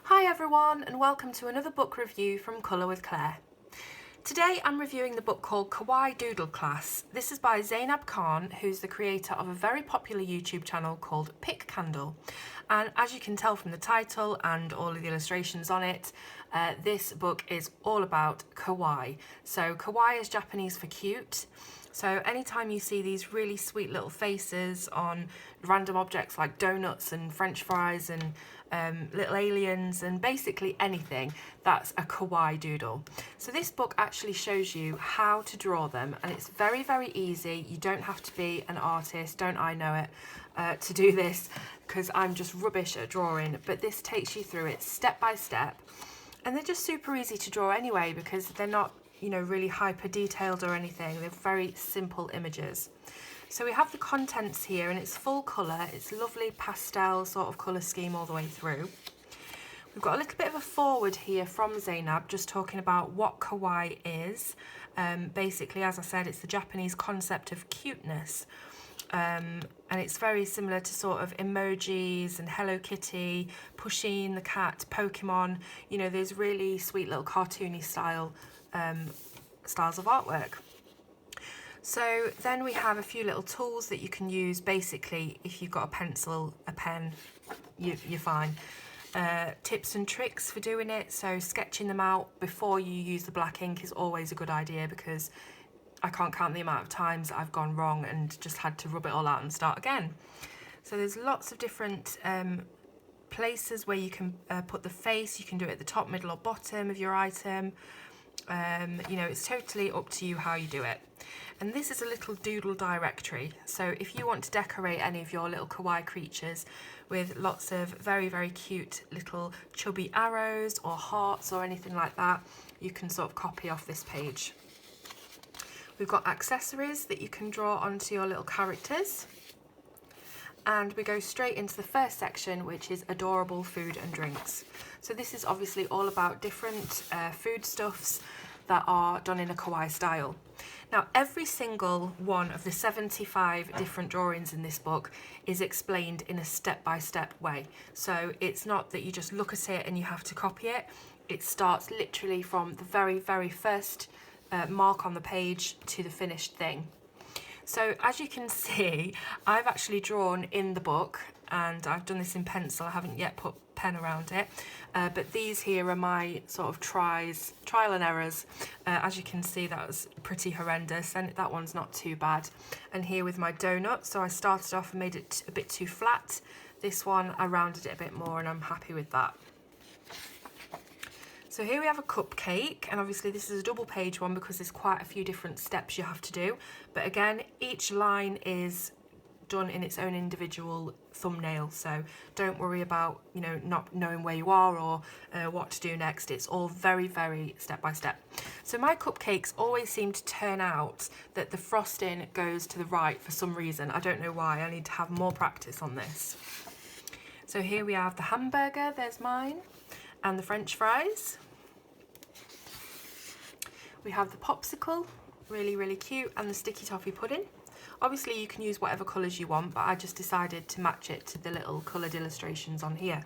Hi everyone, and welcome to another book review from Colour with Claire. Today I'm reviewing the book called Kawaii Doodle Class. This is by Zainab Khan, who's the creator of a very popular YouTube channel called Pick Candle. And as you can tell from the title and all of the illustrations on it, this book is all about kawaii. So kawaii is Japanese for cute. So anytime you see these really sweet little faces on random objects like donuts and french fries and little aliens and basically anything, that's a kawaii doodle. So this book actually shows you how to draw them, and it's very, very easy. You don't have to be an artist, don't I know it, to do this, because I'm just rubbish at drawing, but this takes you through it step by step. And they're just super easy to draw anyway, because they're not, you know, really hyper detailed or anything. They're very simple images. So we have the contents here, and it's full colour. It's lovely pastel sort of colour scheme all the way through. We've got a little bit of a forward here from Zainab, just talking about what kawaii is. Basically, as I said, it's the Japanese concept of cuteness. And it's very similar to sort of emojis and Hello Kitty, Pusheen the cat, Pokemon, you know, those really sweet little cartoony styles of artwork. So then we have a few little tools that you can use. Basically, if you've got a pencil, a pen, you're fine. Tips and tricks for doing it. So sketching them out before you use the black ink is always a good idea, because I can't count the amount of times I've gone wrong and just had to rub it all out and start again. So there's lots of different places where you can put the face. You can do it at the top, middle or bottom of your item. You know, it's totally up to you how you do it. And this is a little doodle directory. So if you want to decorate any of your little kawaii creatures with lots of very, very cute little chubby arrows or hearts or anything like that, you can sort of copy off this page. We've got accessories that you can draw onto your little characters. And we go straight into the first section, which is adorable food and drinks. So this is obviously all about different foodstuffs that are done in a kawaii style. Now, every single one of the 75 different drawings in this book is explained in a step-by-step way. So it's not that you just look at it and you have to copy it. It starts literally from the very, very first mark on the page to the finished thing. So as you can see, I've actually drawn in the book, and I've done this in pencil. I haven't yet put pen around it, but these here are my sort of trial and errors. As you can see, that was pretty horrendous, and that one's not too bad. And here with my donut, so I started off and made it a bit too flat. This one, I rounded it a bit more, and I'm happy with that. So here we have a cupcake, and obviously this is a double page one because there's quite a few different steps you have to do. But again, each line is done in its own individual thumbnail, so don't worry about, you know, not knowing where you are or what to do next. It's all very, very step by step. So my cupcakes always seem to turn out that the frosting goes to the right for some reason. I don't know why. I need to have more practice on this. So here we have the hamburger, there's mine, and the french fries. We have the popsicle, really, really cute, and the sticky toffee pudding. Obviously you can use whatever colours you want, but I just decided to match it to the little coloured illustrations on here.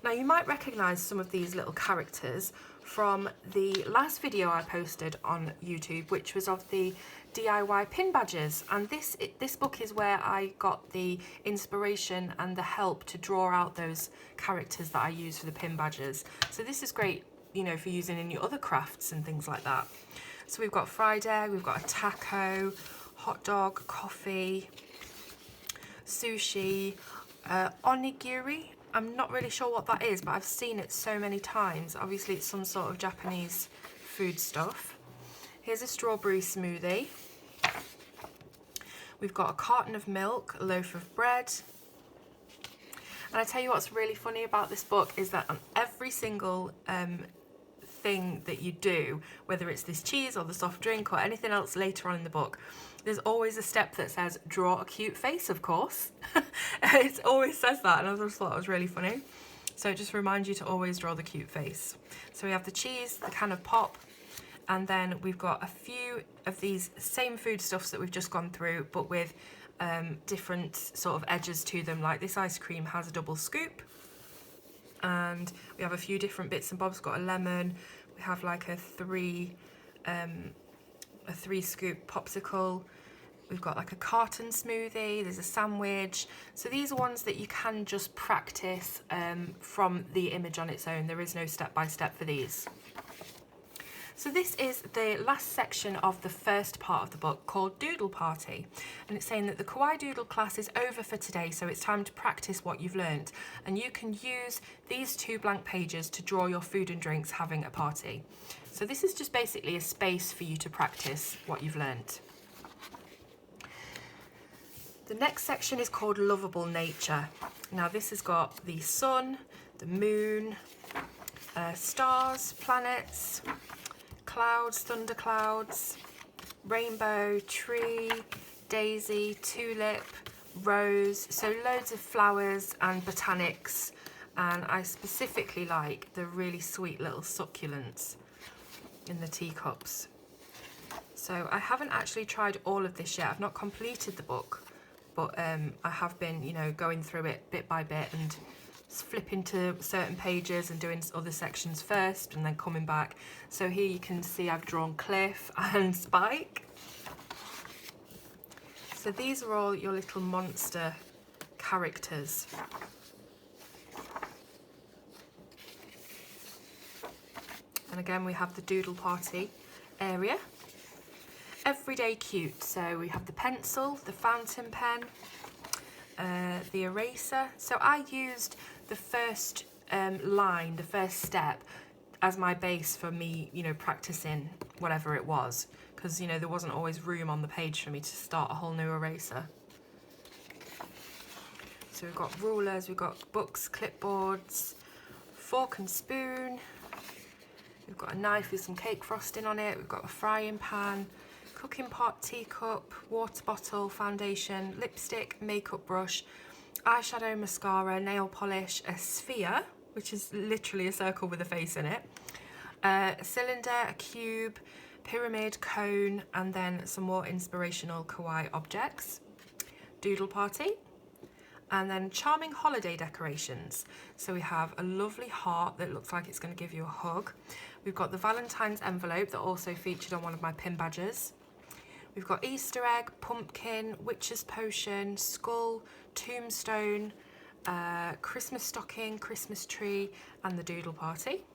Now you might recognise some of these little characters from the last video I posted on YouTube, which was of the DIY pin badges, and this book is where I got the inspiration and the help to draw out those characters that I use for the pin badges. So this is great, you know, for using in your other crafts and things like that. So we've got fried egg, we've got a taco, hot dog, coffee, sushi, onigiri. I'm not really sure what that is, but I've seen it so many times. Obviously it's some sort of Japanese food stuff. Here's a strawberry smoothie. We've got a carton of milk, a loaf of bread. And I tell you what's really funny about this book is that on every single thing that you do, whether it's this cheese or the soft drink or anything else later on in the book, there's always a step that says draw a cute face, of course. It always says that, and I just thought it was really funny. So it just reminds you to always draw the cute face. So we have the cheese, the can of pop, and then we've got a few of these same foodstuffs that we've just gone through, but with different sort of edges to them. Like this ice cream has a double scoop, and we have a few different bits and bobs. We've got a lemon, we have like a three scoop popsicle, we've got like a carton smoothie, there's a sandwich. So these are ones that you can just practice from the image on its own. There is no step-by-step for these. So this is the last section of the first part of the book, called Doodle Party, and it's saying that the Kawaii Doodle class is over for today, so it's time to practice what you've learned, and you can use these 2 blank pages to draw your food and drinks having a party. So this is just basically a space for you to practice what you've learned. The next section is called Lovable Nature. Now this has got the sun, the moon, stars, planets, clouds, thunderclouds, rainbow, tree, daisy, tulip, rose, so loads of flowers and botanics, and I specifically like the really sweet little succulents in the teacups. So I haven't actually tried all of this yet. I've not completed the book, but I have been, you know, going through it bit by bit and flipping to certain pages and doing other sections first and then coming back. So here you can see I've drawn Cliff and Spike. So these are all your little monster characters. And again we have the Doodle Party area. Everyday cute, so we have the pencil, the fountain pen, the eraser. So I used the first line, the first step, as my base for me, you know, practicing whatever it was, because, you know, there wasn't always room on the page for me to start a whole new eraser. So we've got rulers, we've got books, clipboards, fork and spoon, we've got a knife with some cake frosting on it, we've got a frying pan, cooking pot, teacup, water bottle, foundation, lipstick, makeup brush, eyeshadow, mascara, nail polish, a sphere, which is literally a circle with a face in it, a cylinder, a cube, pyramid, cone, and then some more inspirational kawaii objects, Doodle Party, and then charming holiday decorations. So we have a lovely heart that looks like it's going to give you a hug. We've got the Valentine's envelope that also featured on one of my pin badges. We've got Easter egg, pumpkin, witch's potion, skull, tombstone, Christmas stocking, Christmas tree, and the Doodle Party.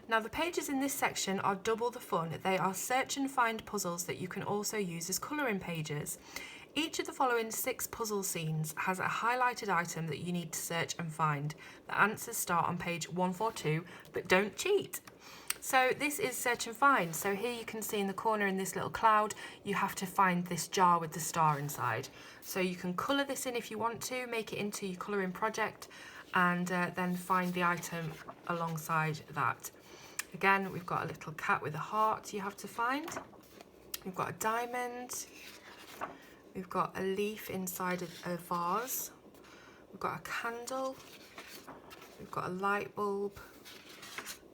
Now the pages in this section are double the fun. They are search and find puzzles that you can also use as colouring pages. Each of the following 6 puzzle scenes has a highlighted item that you need to search and find. The answers start on page 142, but don't cheat. So this is search and find. So here you can see in the corner in this little cloud, you have to find this jar with the star inside. So you can colour this in if you want to, make it into your colouring project, and then find the item alongside that. Again, we've got a little cat with a heart you have to find. We've got a diamond. We've got a leaf inside a vase. We've got a candle. We've got a light bulb.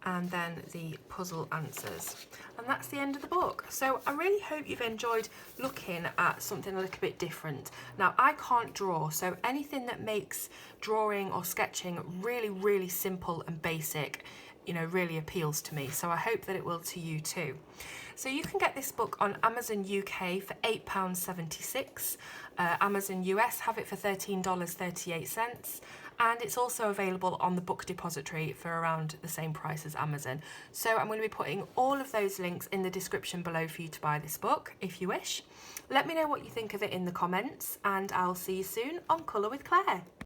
And then the puzzle answers. And that's the end of the book. So I really hope you've enjoyed looking at something a little bit different. Now I can't draw, so anything that makes drawing or sketching really, really simple and basic, you know, really appeals to me. So I hope that it will to you too. So you can get this book on Amazon UK for £8.76. Amazon US have it for $13.38. And it's also available on the Book Depository for around the same price as Amazon. So I'm going to be putting all of those links in the description below for you to buy this book, if you wish. Let me know what you think of it in the comments, and I'll see you soon on Colour with Claire.